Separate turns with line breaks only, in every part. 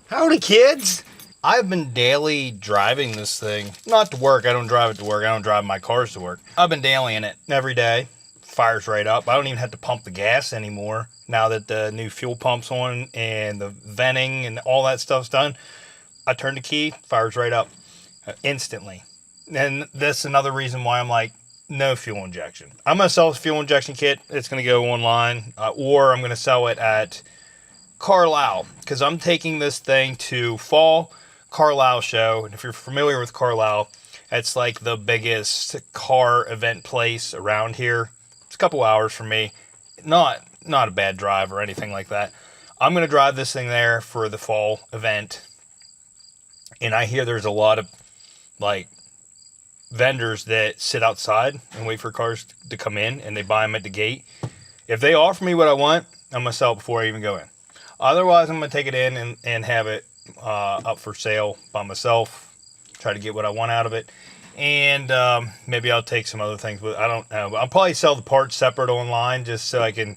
Howdy, kids. I've been daily driving this thing. Not to work. I don't drive it to work. I don't drive my cars to work. I've been dailying it every day. Fires right up. I don't even have to pump the gas anymore now that the new fuel pump's on and the venting and all that stuff's done. I turn the key, fires right up instantly. And that's another reason why I'm like, no fuel injection. I'm going to sell a fuel injection kit. It's going to go online, or I'm going to sell it at Carlisle, because I'm taking this thing to Fall Carlisle show. And if you're familiar with Carlisle, it's like the biggest car event place around here. It's a couple hours from me. Not a bad drive or anything like that. I'm going to drive this thing there for the fall event. And I hear there's a lot of like vendors that sit outside and wait for cars to come in, and they buy them at the gate. If they offer me what I want, I'm going to sell it before I even go in. Otherwise, I'm going to take it in and have it up for sale by myself, try to get what I want out of it. And maybe I'll take some other things, but I don't know. But I'll probably sell the parts separate online just so I can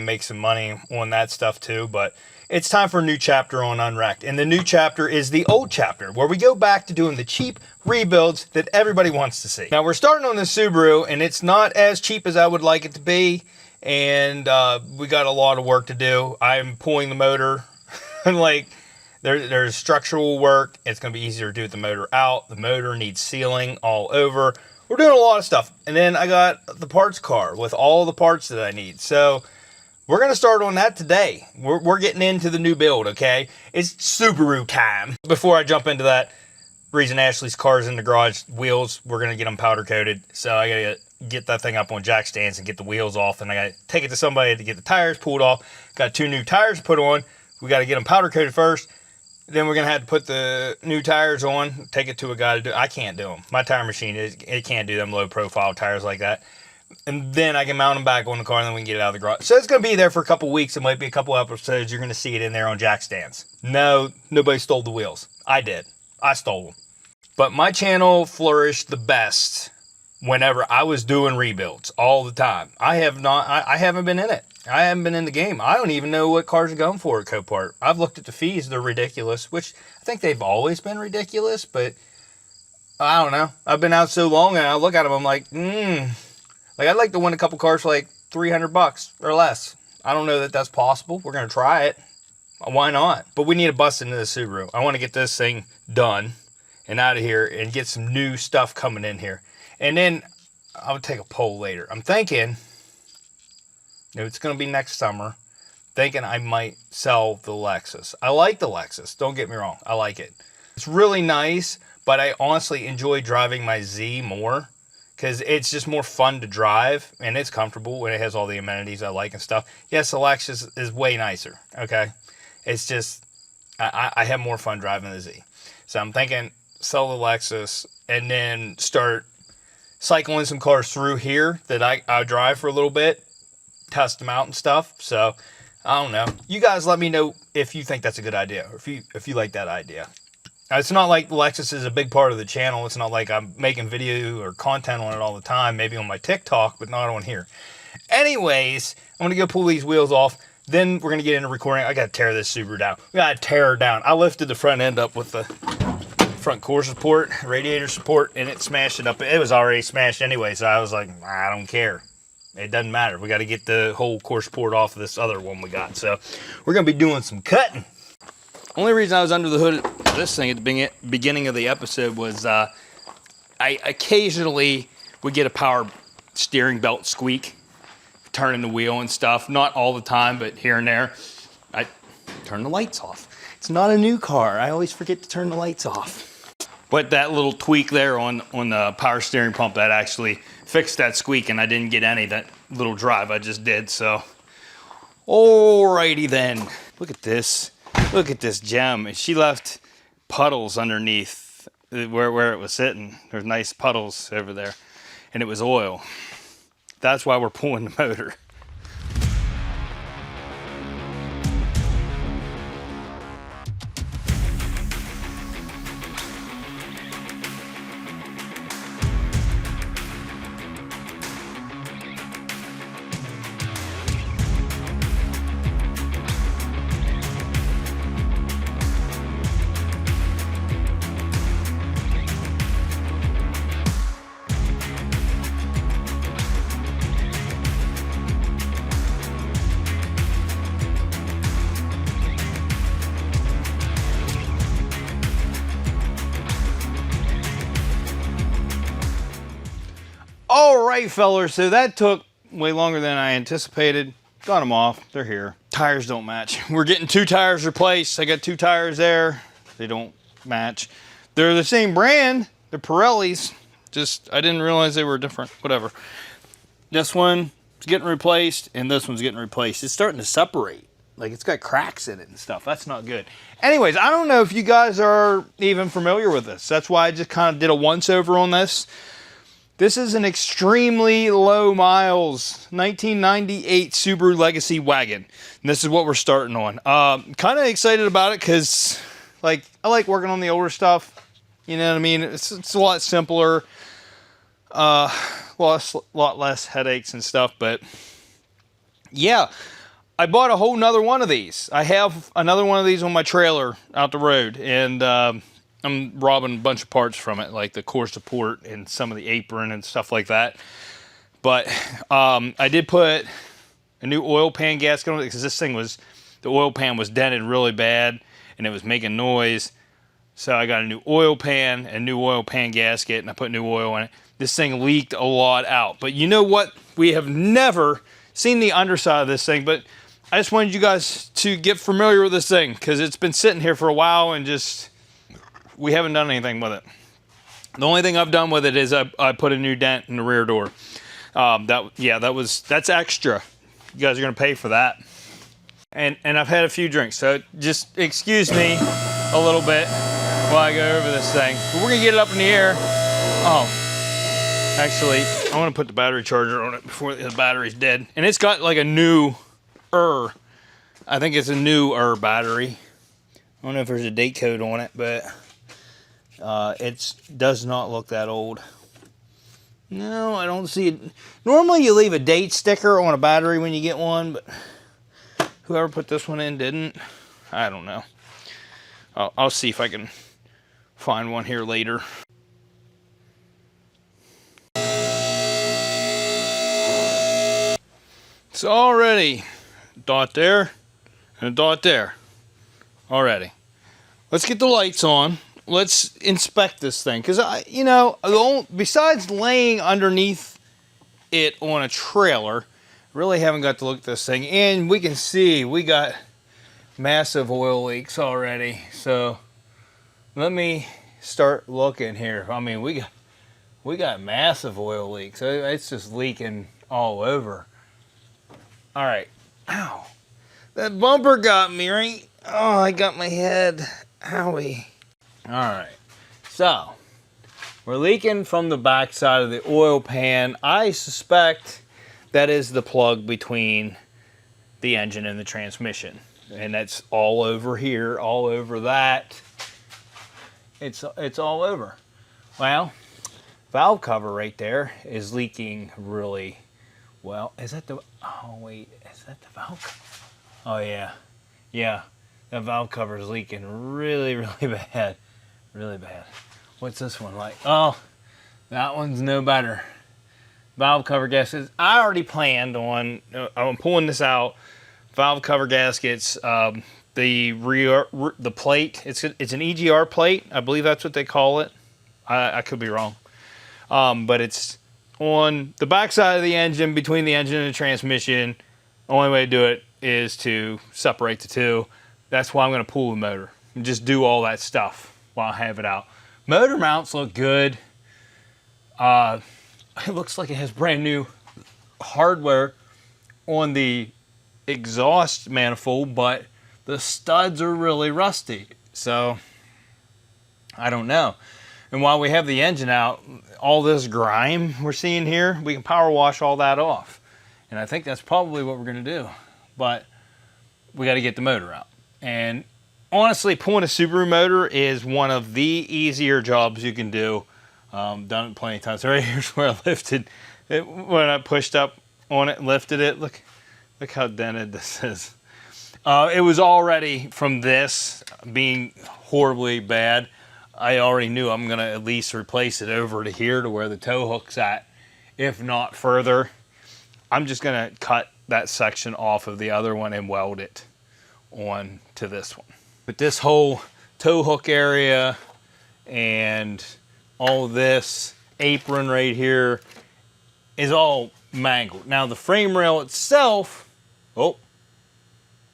make some money on that stuff too. But it's time for a new chapter on Unwrecked. And the new chapter is the old chapter, where we go back to doing the cheap rebuilds that everybody wants to see. Now, we're starting on the Subaru, and it's not as cheap as I would like it to be. And we got a lot of work to do. I'm pulling the motor. Like, there's structural work. It's going to be easier to do with the motor out. The motor needs sealing all over. We're doing a lot of stuff. And then I got the parts car with all the parts that I need. So we're going to start on that today. We're getting into the new build, okay? It's Subaru time. Before I jump into that, reason Ashley's car's in the garage, wheels, we're going to get them powder coated. So I got to get that thing up on jack stands and get the wheels off, and I got to take it to somebody to get the tires pulled off. Got 2 new tires put on. We got to get them powder coated first. Then we're going to have to put the new tires on, take it to a guy to do. I can't do them. My tire machine, it can't do them low profile tires like that. And then I can mount them back on the car, and then we can get it out of the garage. So it's going to be there for a couple weeks. It might be a couple episodes. You're going to see it in there on jack stands. No, nobody stole the wheels. I did. I stole them. But my channel flourished the best whenever I was doing rebuilds all the time. I haven't been in it. I haven't been in the game. I don't even know what cars are going for at Copart. I've looked at the fees. They're ridiculous, which I think they've always been ridiculous, but I don't know. I've been out so long, and I look at them, I'm like, like, I'd like to win a couple cars for like $300 or less. I don't know that that's possible. We're going to try it. Why not? But we need to bust into the Subaru. I want to get this thing done and out of here and get some new stuff coming in here. And then I'll take a poll later. I'm thinking, it's going to be next summer, thinking I might sell the Lexus. I like the Lexus. Don't get me wrong. I like it. It's really nice, but I honestly enjoy driving my Z more because it's just more fun to drive, and it's comfortable, and it has all the amenities I like and stuff. Yes, the Lexus is way nicer, okay? It's just, I have more fun driving the Z. So I'm thinking sell the Lexus and then start cycling some cars through here that I drive for a little bit, test them out and stuff. So I don't know. You guys let me know if you think that's a good idea, or if you like that idea. It's not like the Lexus is a big part of the channel. It's not like I'm making video or content on it all the time, maybe on my TikTok, but not on here. Anyways, I'm going to go pull these wheels off. Then we're going to get into recording. I got to tear this Subaru down. We got to tear her down. I lifted the front end up with the front core support, radiator support, and it smashed it up. It was already smashed anyway, so I was like, I don't care. It doesn't matter. We got to get the whole core support off of this other one we got. So we're going to be doing some cutting. Only reason I was under the hood of this thing at the beginning of the episode was I occasionally would get a power steering belt squeak, turning the wheel and stuff. Not all the time, but here and there. I turn the lights off. It's not a new car. I always forget to turn the lights off. But that little tweak there on the power steering pump, that actually fixed that squeak, and I didn't get any that little drive I just did. So, alrighty then. Look at this. Look at this gem. She left puddles underneath where it was sitting. There's nice puddles over there, and it was oil. That's why we're pulling the motor. All right, fellers, so that took way longer than I anticipated. Got them off, they're here. Tires don't match. We're getting 2 tires replaced. I got 2 tires there. They don't match. They're the same brand, they're Pirellis. Just, I didn't realize they were different, whatever. This one's getting replaced and this one's getting replaced. It's starting to separate. Like it's got cracks in it and stuff. That's not good. Anyways, I don't know if you guys are even familiar with this. That's why I just kind of did a once over on this. This is an extremely low miles 1998 Subaru Legacy wagon. And this is what we're starting on. Kind of excited about it because like I like working on the older stuff. You know what I mean? It's a lot simpler. Lot less headaches and stuff, but yeah. I bought a whole nother one of these. I have another one of these on my trailer out the road, and I'm robbing a bunch of parts from it, like the core support and some of the apron and stuff like that. But I did put a new oil pan gasket on it because this thing was, the oil pan was dented really bad and it was making noise. So I got a new oil pan and new oil pan gasket, and I put new oil in it. This thing leaked a lot out. But you know what? We have never seen the underside of this thing, but I just wanted you guys to get familiar with this thing because it's been sitting here for a while and just, we haven't done anything with it. The only thing I've done with it is I put a new dent in the rear door. That's extra. You guys are gonna pay for that. And I've had a few drinks, so just excuse me a little bit while I go over this thing. But we're gonna get it up in the air. Oh, actually, I wanna put the battery charger on it before the battery's dead. And it's got like a new I think it's a new battery. I don't know if there's a date code on it, but it does not look that old. No, I don't see it. Normally you leave a date sticker on a battery when you get one, but whoever put this one in didn't. I don't know. I'll see if I can find one here later. It's already dot there and a dot there already. Let's get the lights on. Let's inspect this thing because besides laying underneath it on a trailer, really haven't got to look at this thing, and we can see we got massive oil leaks already. So let me start looking here. I mean, we got massive oil leaks. It's just leaking all over. All right. Ow. That bumper got me, right? Oh, I got my head. Owie. All right. So, we're leaking from the back side of the oil pan. I suspect that is the plug between the engine and the transmission. And that's all over here, all over that. It's all over. Well, valve cover right there is leaking really well. Is that the, oh wait, is that the valve cover? Oh yeah, yeah, that valve cover is leaking really, really bad, really bad. What's this one like? Oh, that one's no better. Valve cover gaskets, I already planned on, I'm pulling this out, valve cover gaskets, the rear, the plate, it's an EGR plate, I believe that's what they call it. I could be wrong. But it's on the back side of the engine, between the engine and the transmission. The only way to do it is to separate the two. That's why I'm going to pull the motor and just do all that stuff while I have it out. Motor mounts look good. It looks like it has brand new hardware on the exhaust manifold, but the studs are really rusty. So I don't know. And while we have the engine out, all this grime we're seeing here, we can power wash all that off. And I think that's probably what we're going to do. But we got to get the motor out. And honestly, pulling a Subaru motor is one of the easier jobs you can do. Done it plenty of times. So right here's where I lifted it. When I pushed up on it and lifted it, look how dented this is. It was already, from this being horribly bad, I already knew I'm going to at least replace it over to here to where the tow hook's at, if not further. I'm just going to cut that section off of the other one and weld it on to this one. But this whole tow hook area and all this apron right here is all mangled. Now the frame rail itself, oh,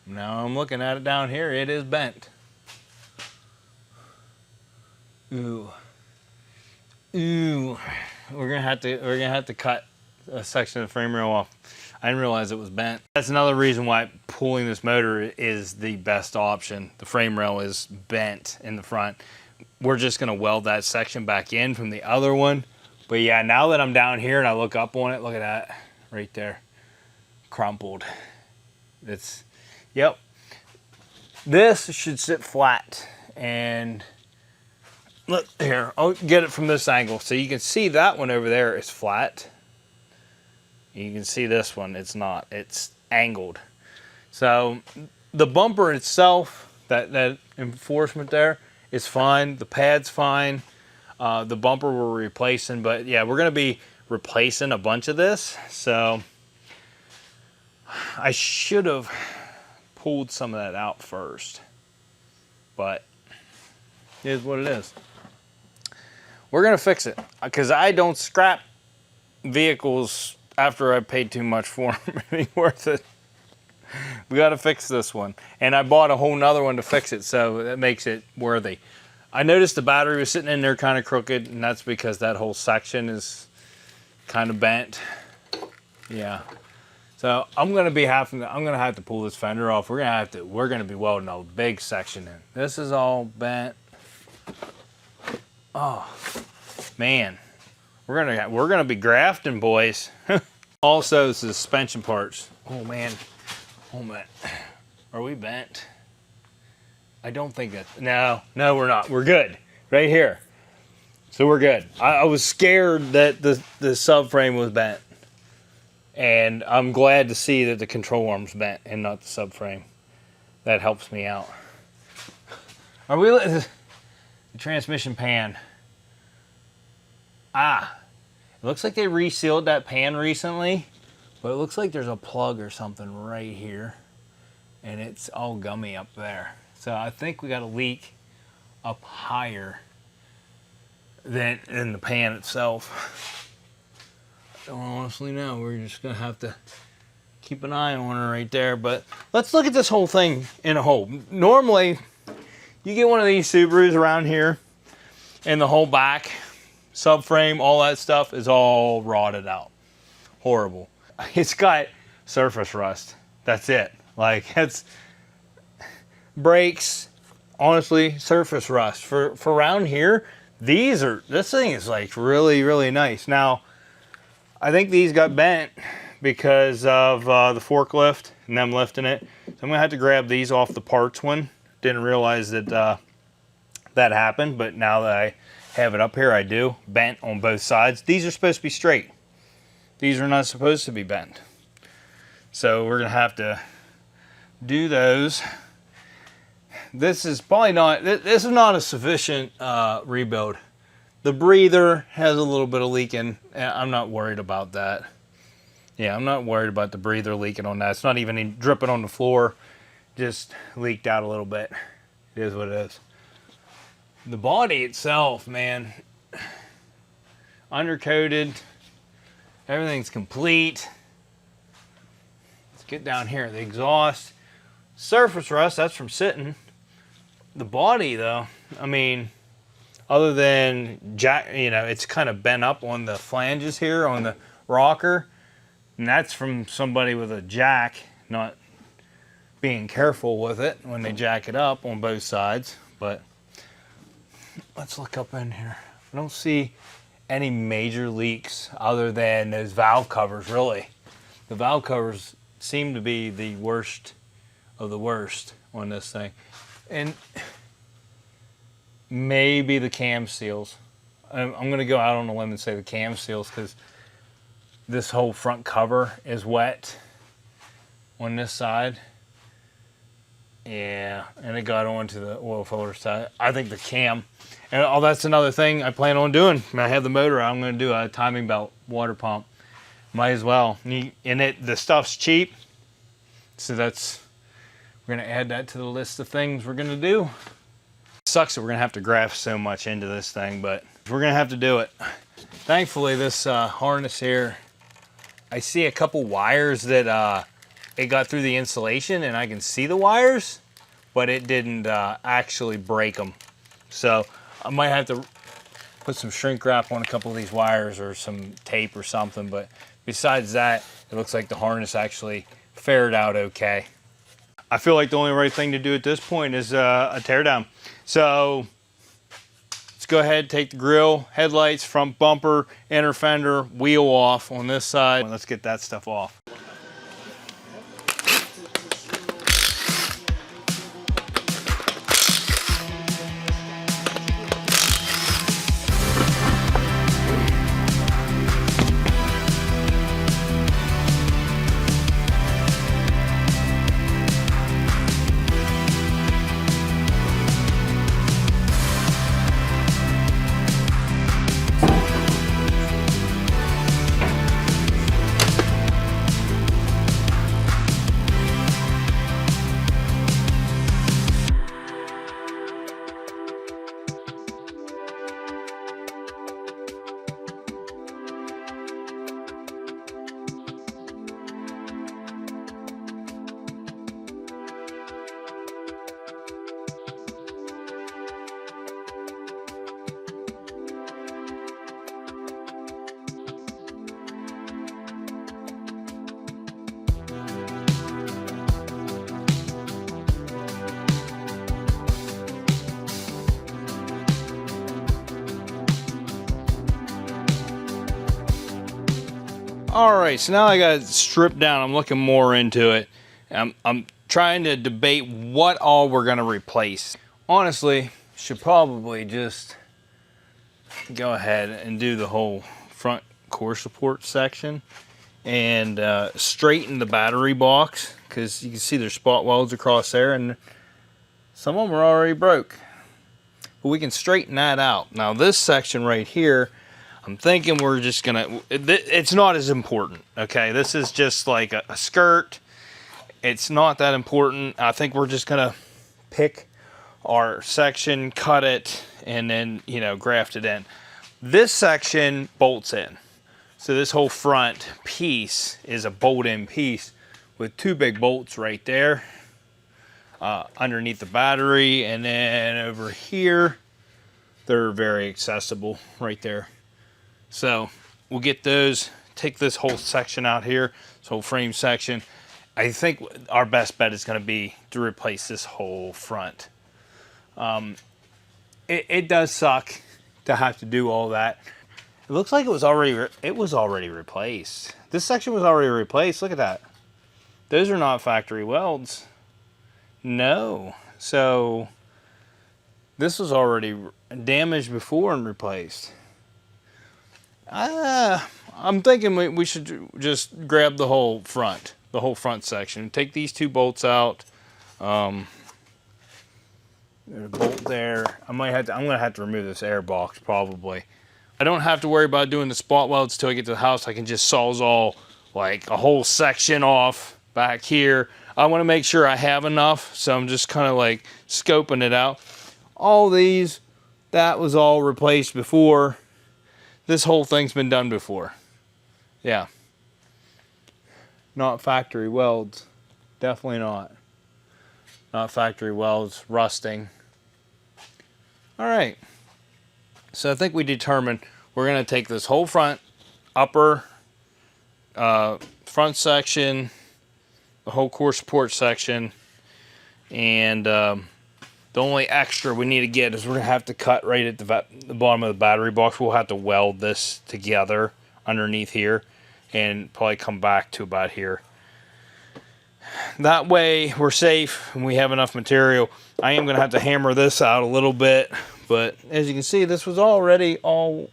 now I'm looking at it down here, it is bent. Ooh. Ooh. We're gonna have to cut a section of the frame rail off. I didn't realize it was bent. That's another reason why pulling this motor is the best option. The frame rail is bent in the front. We're just gonna weld that section back in from the other one. But yeah, now that I'm down here and I look up on it, look at that right there, crumpled. It's, yep. This should sit flat, and look here, I'll get it from this angle. So you can see that one over there is flat. You can see this one, it's not, it's angled. So the bumper itself, that enforcement there is fine. The pad's fine. The bumper we're replacing, but yeah, we're gonna be replacing a bunch of this. So I should have pulled some of that out first, but it is what it is. We're gonna fix it because I don't scrap vehicles after I paid too much for them. It ain't worth it. We got to fix this one, and I bought a whole nother one to fix it, so that makes it worthy. I noticed the battery was sitting in there kind of crooked, and that's because that whole section is kind of bent. Yeah. So I'm gonna have to pull this fender off. We're gonna be welding a big section in. This is all bent. Oh man, we're gonna be grafting, boys. Also, suspension parts. Oh man, are we bent? I don't think that. No, we're not. We're good right here. So we're good. I was scared that the subframe was bent, and I'm glad to see that the control arm's bent and not the subframe. That helps me out. Are we the transmission pan? Ah, it looks like they resealed that pan recently, but it looks like there's a plug or something right here, and it's all gummy up there. So I think we got a leak up higher than in the pan itself. I don't honestly know. We're just gonna have to keep an eye on her right there. But let's look at this whole thing in a whole. Normally, you get one of these Subarus around here, and the whole back, subframe, all that stuff is all rotted out. Horrible. It's got surface rust. That's it. Like, that's brakes, honestly, surface rust. For around here, this thing is like really, really nice. Now, I think these got bent because of the forklift and them lifting it. So I'm gonna have to grab these off the parts one. Didn't realize that that happened, but now that I have it up here, I do. Bent on both sides. These are supposed to be straight. These are not supposed to be bent. So we're gonna have to do those. This is probably not, this is not a sufficient rebuild. The breather has a little bit of leaking. I'm not worried about that. Yeah, I'm not worried about the breather leaking on that. It's not even dripping on the floor. Just leaked out a little bit. It is what it is. The body itself, man, undercoated. Everything's complete. Let's get down here. The exhaust. Surface rust, that's from sitting. The body, though, I mean, other than it's kind of bent up on the flanges here on the rocker, and that's from somebody with a jack not being careful with it when they jack it up on both sides. But let's look up in here. I don't see any major leaks other than those valve covers, really. The valve covers seem to be the worst of the worst on this thing. And maybe the cam seals. I'm going to go out on a limb and say the cam seals, because this whole front cover is wet on this side. Yeah, and it got onto the oil filter side. I think the cam, and that's another thing I plan on doing. When I have the motor out, I'm going to do a timing belt water pump. Might as well. The stuff's cheap, so we're going to add that to the list of things we're going to do. It sucks that we're going to have to graft so much into this thing, but we're going to have to do it. Thankfully, this harness here
I see a couple wires that it got through the insulation, and I can see the wires, but it didn't actually break them. So I might have to put some shrink wrap on a couple of these wires or some tape or something, but besides that, it looks like the harness actually fared out okay. I feel like the only right thing to do at this point is a teardown. So let's go ahead, take the grill, headlights, front bumper, inner fender, wheel off on this side. Let's get that stuff off. All right, so now I got it stripped down. I'm looking more into it. I'm trying to debate what all we're gonna replace. Honestly, should probably just go ahead and do the whole front core support section and straighten the battery box, because you can see there's spot welds across there and some of them are already broke. But we can straighten that out. Now this section right here, I'm thinking we're just gonna, it's not as important, okay? This is just like a skirt. It's not that important. I think we're just gonna pick our section, cut it, and then, you know, graft it in. This section bolts in. So this whole front piece is a bolt-in piece with two big bolts right there underneath the battery, and then over here, they're very accessible right there. So we'll get those, take this whole section out here, this whole frame section. I think our best bet is going to be to replace this whole front. It does suck to have to do all that. It looks like it was already replaced. This section was already replaced. Look at that. Those are not factory welds. No. So this was already damaged before and replaced. I'm thinking we should just grab the whole front section. Take these two bolts out. There's a bolt there. I'm gonna have to remove this air box probably. I don't have to worry about doing the spot welds till I get to the house. I can just sawzall like a whole section off back here. I want to make sure I have enough, so I'm just kind of like scoping it out. All these, that was all replaced before. This whole thing's been done before. Yeah. Not factory welds. Definitely not. Not factory welds, rusting. All right. So I think we determined we're going to take this whole front, upper, front section, the whole core support section, and the only extra we need to get is we're going to have to cut right at the bottom of the battery box. We'll have to weld this together underneath here and probably come back to about here. That way we're safe and we have enough material. I am going to have to hammer this out a little bit, but as you can see, this was already all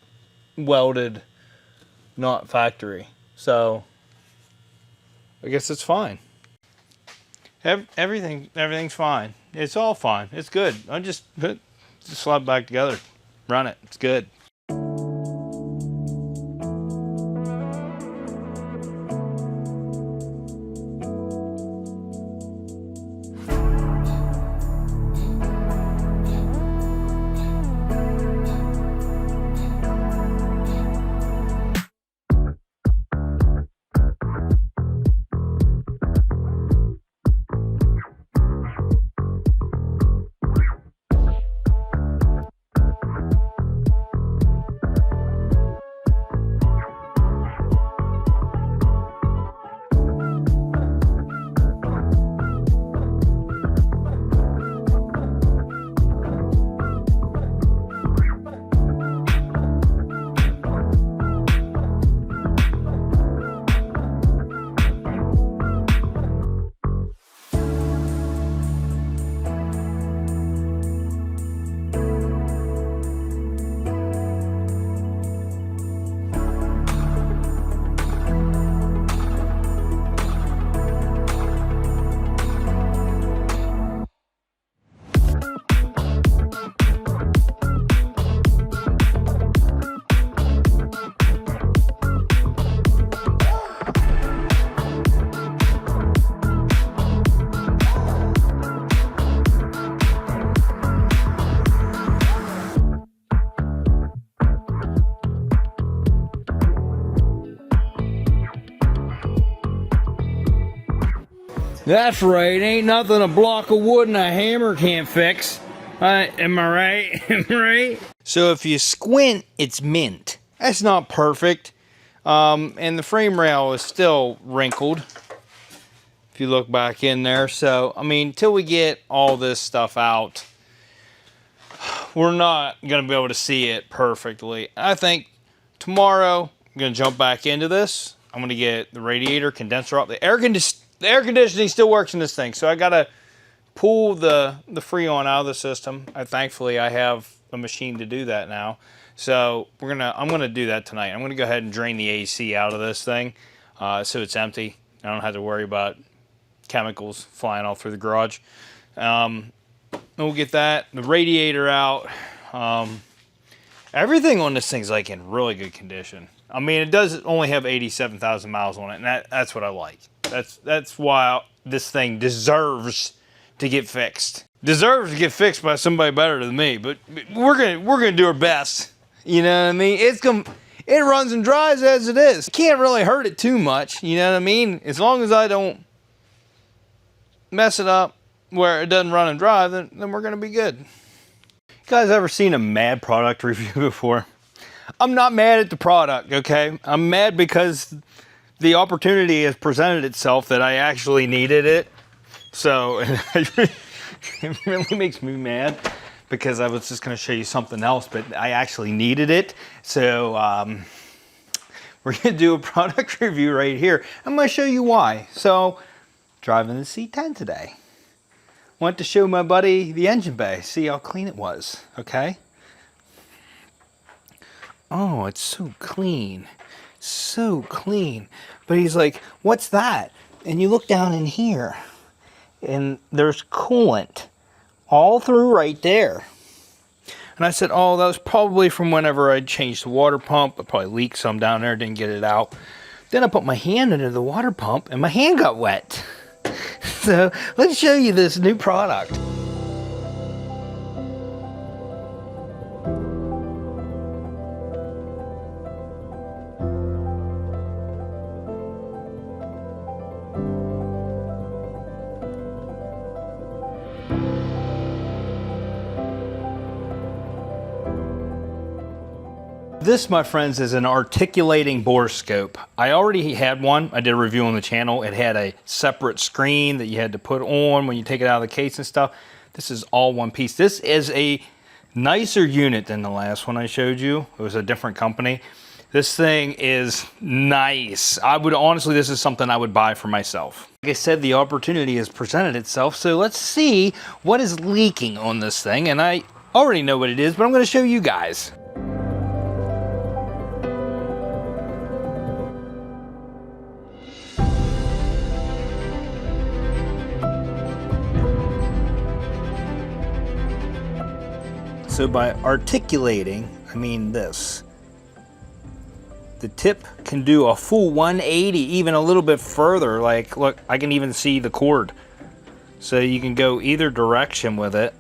welded, not factory. So I guess it's fine. Everything's fine. It's all fine. It's good. I just slap back together, run it. It's good. That's right, ain't nothing a block of wood and a hammer can't fix. Am I right? Am I right? So if you squint, it's mint. That's not perfect. And the frame rail is still wrinkled, if you look back in there. So, I mean, till we get all this stuff out, we're not going to be able to see it perfectly. I think tomorrow, I'm going to jump back into this. I'm going to get the radiator, condenser off. The air conditioning still works in this thing, so I got to pull the Freon out of the system. Thankfully, I have a machine to do that now. So I'm gonna do that tonight. I'm gonna go ahead and drain the AC out of this thing, so it's empty. I don't have to worry about chemicals flying all through the garage. We'll get the radiator out. Everything on this thing's like in really good condition. I mean, it does only have 87,000 miles on it, and that's what I like. That's why this thing deserves to get fixed. Deserves to get fixed by somebody better than me, but we're gonna do our best. You know what I mean? It runs and drives as it is. Can't really hurt it too much. You know what I mean? As long as I don't mess it up where it doesn't run and drive, then we're gonna be good. You guys ever seen a mad product review before? I'm not mad at the product, okay? I'm mad because the opportunity has presented itself that I actually needed it. So it really makes me mad because I was just going to show you something else, but I actually needed it. So we're going to do a product review right here. I'm going to show you why. So driving the C10 today. Went to show my buddy the engine bay, see how clean it was, okay? Oh, it's so clean. So clean. But he's like, what's that? And you look down in here, and there's coolant all through right there. And I said, oh, that was probably from whenever I changed the water pump. I probably leaked some down there, didn't get it out. Then I put my hand into the water pump, and my hand got wet. So let's show you this new product. This, my friends, is an articulating Boroscope. I already had one. I did a review on the channel. It had a separate screen that you had to put on when you take it out of the case and stuff. This is all one piece. This is a nicer unit than the last one I showed you. It was a different company. This thing is nice. I would honestly, this is something I would buy for myself. Like I said, the opportunity has presented itself. So let's see what is leaking on this thing. And I already know what it is, but I'm going to show you guys. So by articulating, I mean this. The tip can do a full 180, even a little bit further. Like, look, I can even see the cord. So you can go either direction with it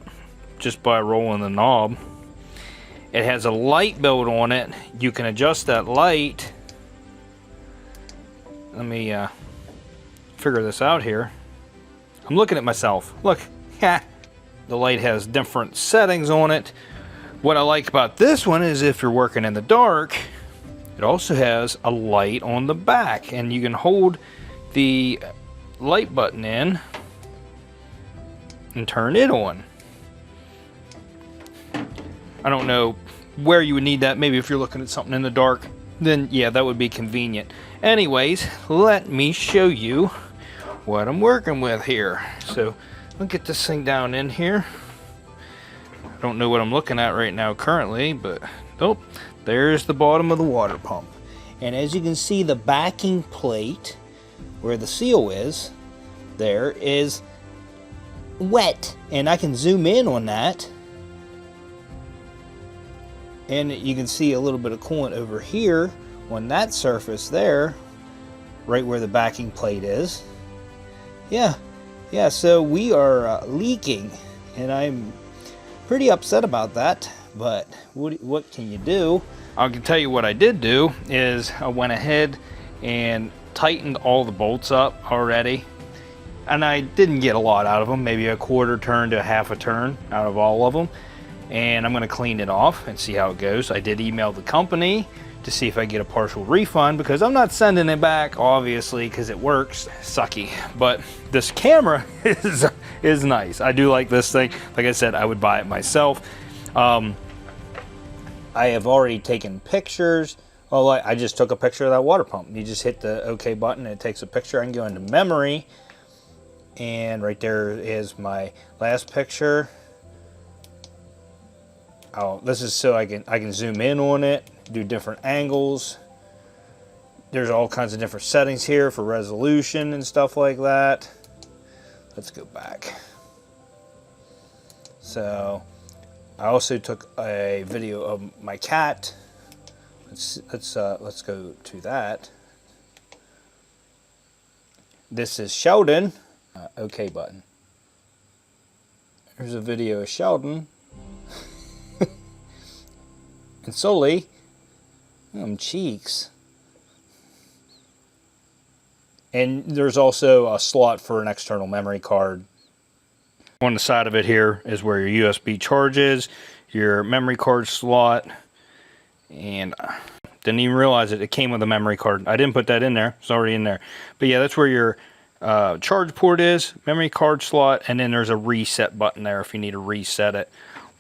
just by rolling the knob. It has a light built on it. You can adjust that light. Let me figure this out here. I'm looking at myself. Look, the light has different settings on it. What I like about this one is if you're working in the dark, it also has a light on the back, and you can hold the light button in and turn it on. I don't know where you would need that. Maybe if you're looking at something in the dark, then yeah, that would be convenient. Anyways, let me show you what I'm working with here. So I'll get this thing down in here. I don't know what I'm looking at right now currently, but oh, there's the bottom of the water pump. And as you can see, the backing plate where the seal is, there is wet. And I can zoom in on that. And you can see a little bit of coolant over here on that surface there, right where the backing plate is. Yeah, so we are leaking, and I'm pretty upset about that, but what can you do? I can tell you what I did do is I went ahead and tightened all the bolts up already. and I didn't get a lot out of them, maybe a quarter turn to a half a turn out of all of them. And I'm gonna clean it off and see how it goes. I did email the company to see if I get a partial refund, because I'm not sending it back, obviously, because it works. Sucky. But this camera is nice. I do like this thing. Like I said, I would buy it myself. I have already taken pictures. Oh, I just took a picture of that water pump. You just hit the OK button, and it takes a picture. I can go into memory, and right there is my last picture. Oh, this is so I can zoom in on it, do different angles. There's all kinds of different settings here for resolution and stuff like that. Let's go back. So I also took a video of my cat. Let's go to that. This is Sheldon. OK button. There's a video of Sheldon. And Sully, cheeks. And there's also a slot for an external memory card. On the side of it here is where your USB charge is, your memory card slot, and didn't even realize it came with a memory card. I didn't put that in there, it's already in there. But yeah, that's where your charge port is, memory card slot, and then there's a reset button there if you need to reset it.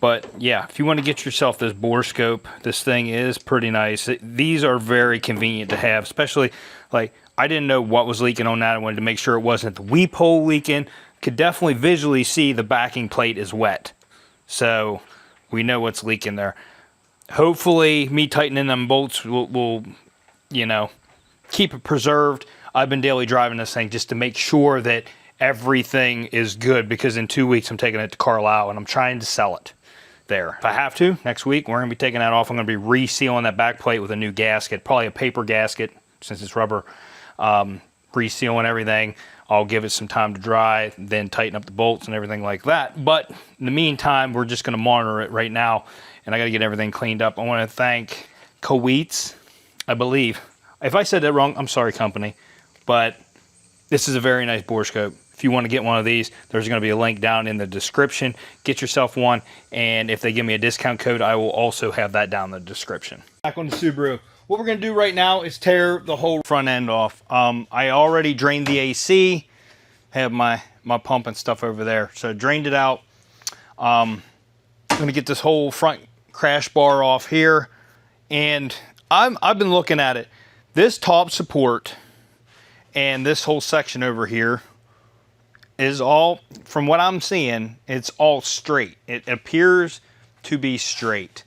But yeah, if you want to get yourself this Boroscope, this thing is pretty nice. These are very convenient to have, especially like I didn't know what was leaking on that. I wanted to make sure it wasn't the weep hole leaking. Could definitely visually see the backing plate is wet. So we know what's leaking there. Hopefully me tightening them bolts will you know, keep it preserved. I've been daily driving this thing just to make sure that everything is good, because in 2 weeks I'm taking it to Carlisle and I'm trying to sell it there. If I have to, next week, we're going to be taking that off. I'm going to be resealing that back plate with a new gasket, probably a paper gasket since it's rubber. Resealing everything. I'll give it some time to dry, then tighten up the bolts and everything like that. But in the meantime, we're just going to monitor it right now, and I got to get everything cleaned up. I want to thank Copart, I believe. If I said that wrong, I'm sorry, company. But this is a very nice Boroscope. If you want to get one of these, there's going to be a link down in the description. Get yourself one, and if they give me a discount code, I will also have that down in the description. Back on the Subaru. What we're going to do right now is tear the whole front end off. I already drained the AC. Have my pump and stuff over there. So I drained it out. I'm going to get this whole front crash bar off here. And I've been looking at it. This top support and this whole section over here is all, from what I'm seeing, it's all straight. It appears to be straight.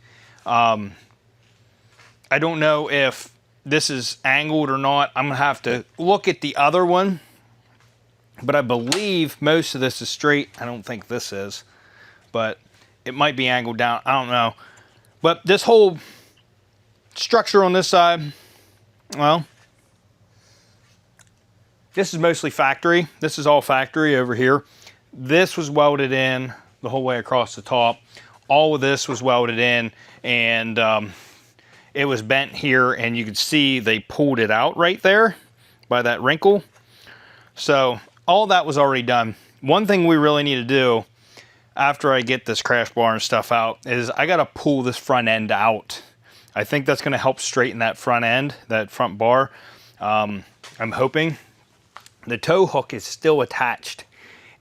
I don't know if this is angled or not. I'm gonna have to look at the other one, but I believe most of this is straight. I don't think this is, but it might be angled down. I don't know. But this whole structure on this side, well, this is mostly factory. This is all factory over here. This was welded in the whole way across the top. All of this was welded in, and it was bent here, and you could see they pulled it out right there by that wrinkle. So all that was already done. One thing we really need to do after I get this crash bar and stuff out is I got to pull this front end out. I think that's going to help straighten that front end, that front bar. I'm hoping. The tow hook is still attached,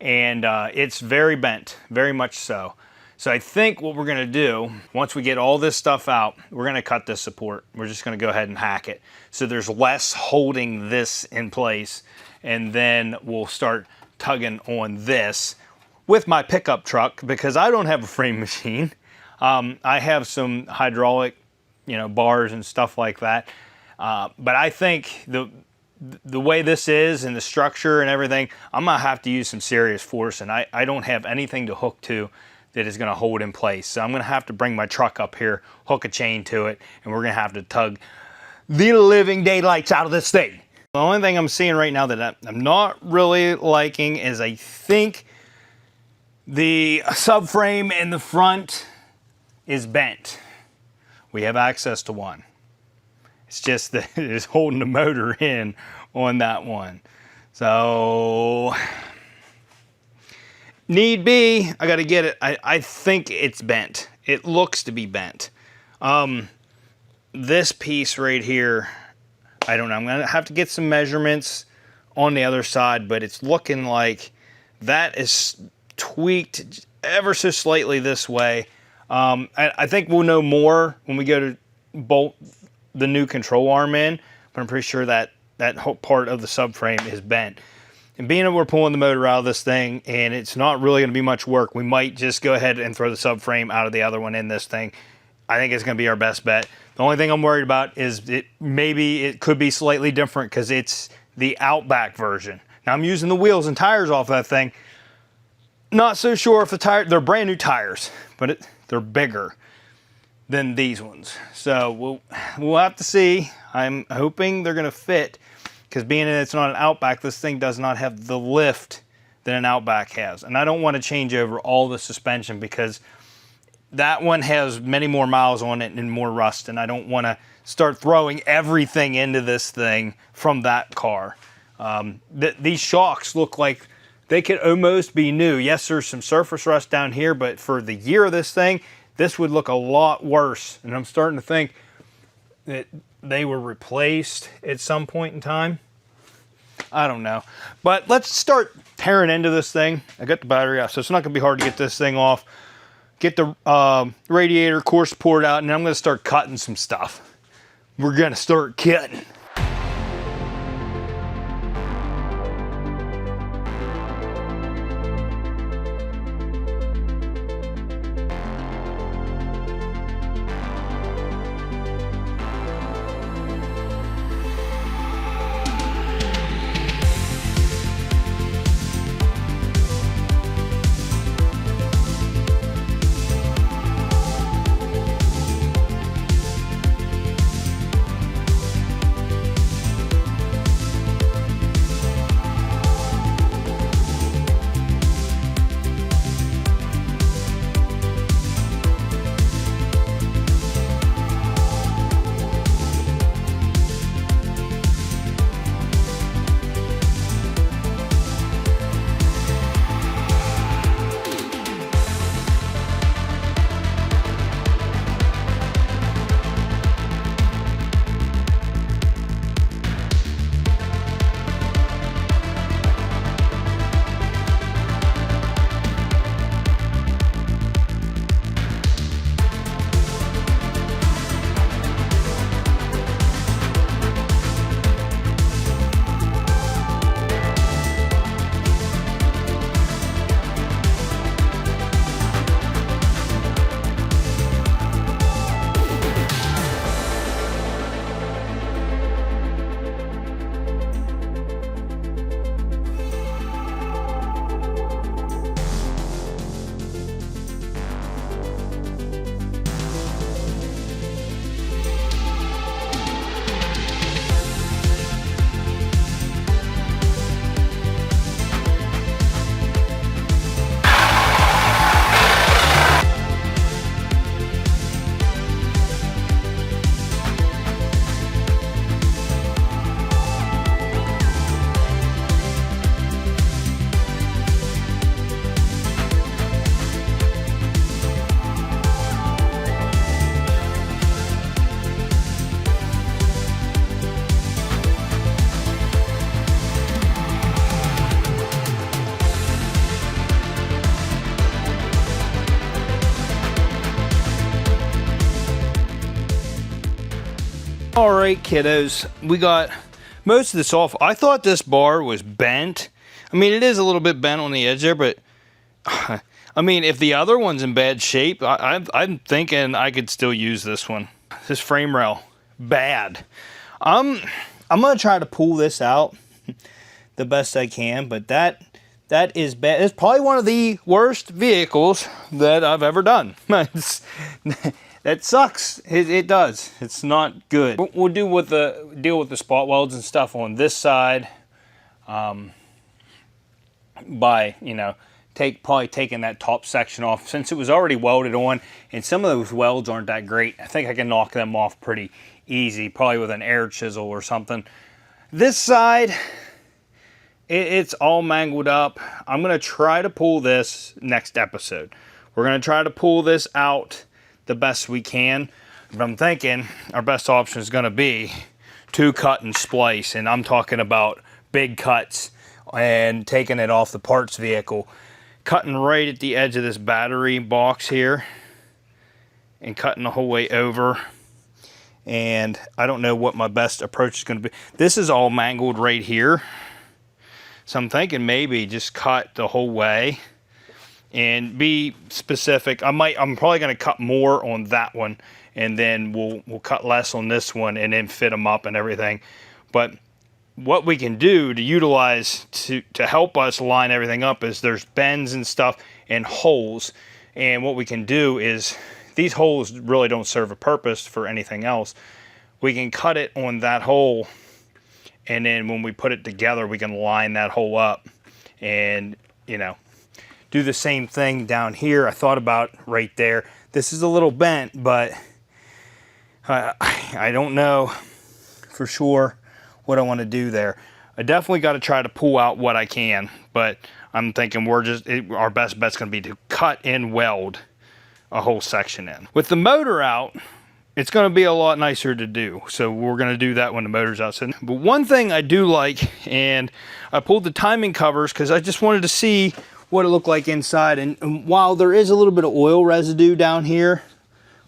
and it's very bent, very much so. So I think what we're gonna do, once we get all this stuff out, we're gonna cut this support. We're just gonna go ahead and hack it. So there's less holding this in place, and then we'll start tugging on this with my pickup truck, because I don't have a frame machine. I have some hydraulic, bars and stuff like that. But I think the way this is and the structure and everything, I'm gonna have to use some serious force, and I don't have anything to hook to that is gonna hold in place. So I'm gonna have to bring my truck up here, hook a chain to it, and we're gonna have to tug the living daylights out of this thing. The only thing I'm seeing right now that I'm not really liking is I think the subframe in the front is bent. We have access to one. It's just that it is holding the motor in on that one. So need be, I got to get it. I think it's bent. It looks to be bent. This piece right here, I don't know. I'm going to have to get some measurements on the other side, but it's looking like that is tweaked ever so slightly this way. I think we'll know more when we go to bolt the new control arm in, but I'm pretty sure that that whole part of the subframe is bent. And being that we're pulling the motor out of this thing and it's not really going to be much work, we might just go ahead and throw the subframe out of the other one in this thing. I think it's going to be our best bet. The only thing I'm worried about is maybe it could be slightly different because it's the Outback version. Now I'm using the wheels and tires off that thing. Not so sure if the tire, they're brand new tires, but they're bigger than these ones. So we'll have to see. I'm hoping they're going to fit, because being that it's not an Outback, this thing does not have the lift that an Outback has. And I don't want to change over all the suspension because that one has many more miles on it and more rust, and I don't want to start throwing everything into this thing from that car. These shocks look like they could almost be new. Yes, there's some surface rust down here, but for the year of this thing, this would look a lot worse. And I'm starting to think that they were replaced at some point in time. I don't know. But let's start tearing into this thing. I got the battery out, so it's not going to be hard to get this thing off. Get the radiator core support out, and I'm going to start cutting some stuff. We're going to start cutting. All right, kiddos, we got most of this off. I thought this bar was bent. I mean, it is a little bit bent on the edge there, but I mean, if the other one's in bad shape, I'm thinking I could still use this one. This frame rail, bad. I'm gonna try to pull this out the best I can, but that is bad. It's probably one of the worst vehicles that I've ever done. That sucks. It does. It's not good. We'll deal with the spot welds and stuff on this side by, you know, probably taking that top section off, since it was already welded on, and some of those welds aren't that great. I think I can knock them off pretty easy, probably with an air chisel or something. This side it's all mangled up. I'm going to try to pull this next episode. We're going to try to pull this out the best we can. But I'm thinking our best option is going to be to cut and splice. And I'm talking about big cuts and taking it off the parts vehicle. Cutting right at the edge of this battery box here. And cutting the whole way over. And I don't know what my best approach is going to be. This is all mangled right here. So I'm thinking maybe just cut the whole way and be specific. I'm probably going to cut more on that one, and then we'll cut less on this one and then fit them up and everything. But what we can do to utilize to help us line everything up is there's bends and stuff and holes. And what we can do is, these holes really don't serve a purpose for anything else. We can cut it on that hole, and then when we put it together, we can line that hole up and, you know, do the same thing down here. I thought about right there. This is a little bent, but I don't know for sure what I want to do there. I definitely got to try to pull out what I can, but I'm thinking our best bet's going to be to cut and weld a whole section in. With the motor out, it's going to be a lot nicer to do. So we're going to do that when the motor's out. But one thing I do like, and I pulled the timing covers because I just wanted to see what it looked like inside. And while there is a little bit of oil residue down here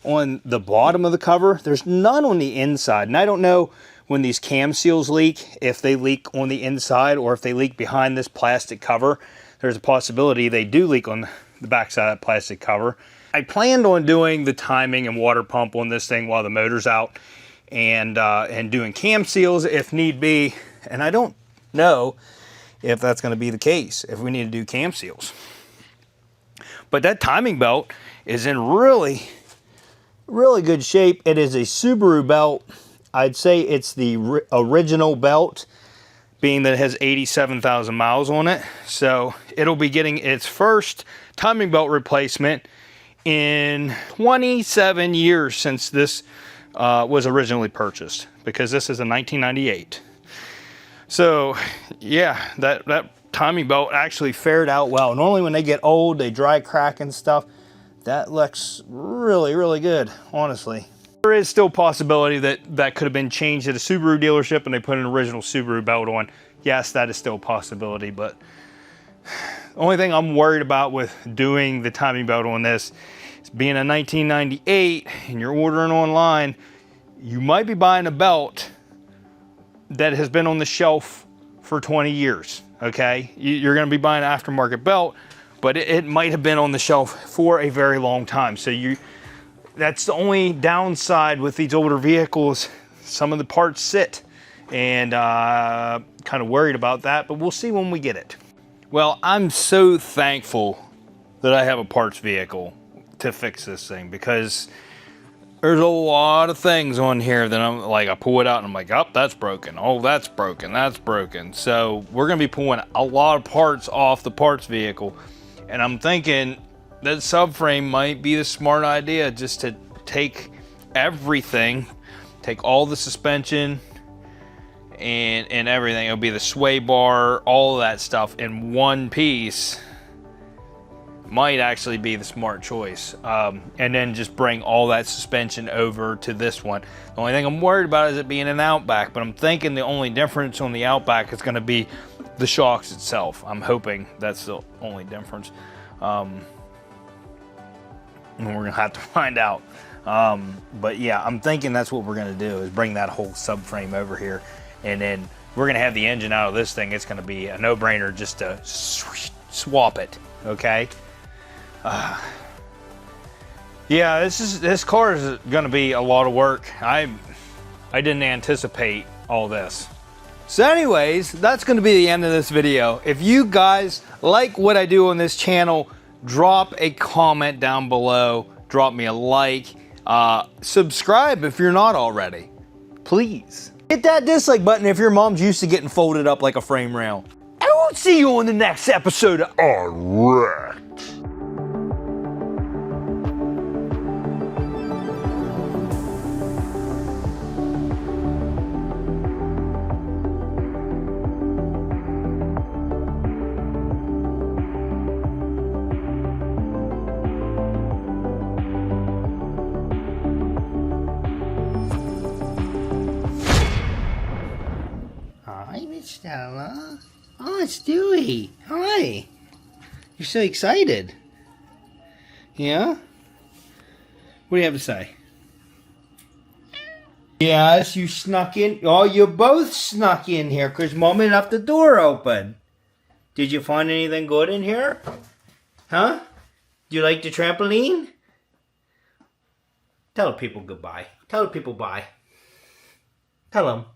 on the bottom of the cover, there's none on the inside. And I don't know when these cam seals leak, if they leak on the inside or if they leak behind this plastic cover. There's a possibility they do leak on the backside of that plastic cover. I planned on doing the timing and water pump on this thing while the motor's out, and doing cam seals if need be. And I don't know if that's going to be the case, if we need to do cam seals. But that timing belt is in really, really good shape. It is a Subaru belt. I'd say it's the original belt, being that it has 87,000 miles on it. So it'll be getting its first timing belt replacement in 27 years since this was originally purchased, because this is a 1998. So yeah, that timing belt actually fared out well. Normally when they get old, they dry crack and stuff. That looks really, really good, honestly. There is still a possibility that could have been changed at a Subaru dealership and they put an original Subaru belt on. Yes, that is still a possibility, but the only thing I'm worried about with doing the timing belt on this is being a 1998 and you're ordering online, you might be buying a belt that has been on the shelf for 20 years, okay? You're gonna be buying an aftermarket belt, but it might have been on the shelf for a very long time. So that's the only downside with these older vehicles. Some of the parts sit, and kind of worried about that, but we'll see when we get it. Well, I'm so thankful that I have a parts vehicle to fix this thing, because there's a lot of things on here that I'm like, I pull it out and I'm like, oh, that's broken. Oh, that's broken. That's broken. So we're going to be pulling a lot of parts off the parts vehicle. And I'm thinking that subframe might be the smart idea, just to take everything, take all the suspension and everything. It'll be the sway bar, all of that stuff in one piece. Might actually be the smart choice. And then just bring all that suspension over to this one. The only thing I'm worried about is it being an Outback, but I'm thinking the only difference on the Outback is going to be the shocks itself. I'm hoping that's the only difference. And we're going to have to find out. But yeah, I'm thinking that's what we're going to do, is bring that whole subframe over here. And then we're going to have the engine out of this thing. It's going to be a no-brainer just to swap it, okay? Yeah, this car is going to be a lot of work. I didn't anticipate all this. So anyways, that's going to be the end of this video. If you guys like what I do on this channel, drop a comment down below, drop me a like, subscribe if you're not already, please. Hit that dislike button if your mom's used to getting folded up like a frame rail. I will see you on the next episode of Unwrecked.
Stella. Oh, it's Dewey. Hi. You're so excited. Yeah? What do you have to say? Yes, you snuck in. Oh, you both snuck in here because Mommy left the door open. Did you find anything good in here? Huh? Do you like the trampoline? Tell the people goodbye. Tell the people bye. Tell them.